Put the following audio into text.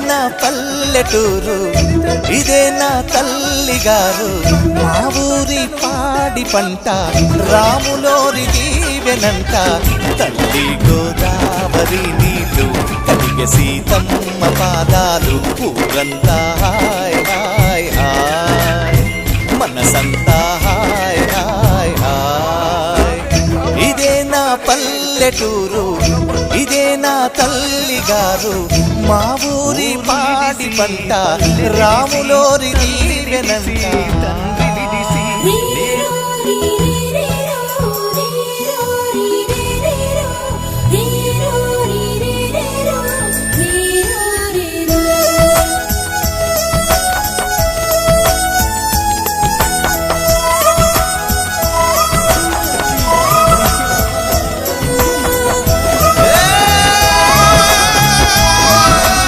నా పల్లెటూరు, ఇదే నా తల్లిగారు. మా ఊరి పాడి పంట రాములోరి దీవెనంట. తల్లి గోదావరి నీళ్ళు కలిగే సీతమ్మ పాదాలు. ఊరంతా హాయ్ హాయ్ హాయ్, మనసంతా హాయ్ హాయ్ హాయ్. ఇదే నా పల్లెటూరు, ఇదే నా తల్లిగారు. మా ఊరి పాడి పంట రాములోరి దీవెనంట.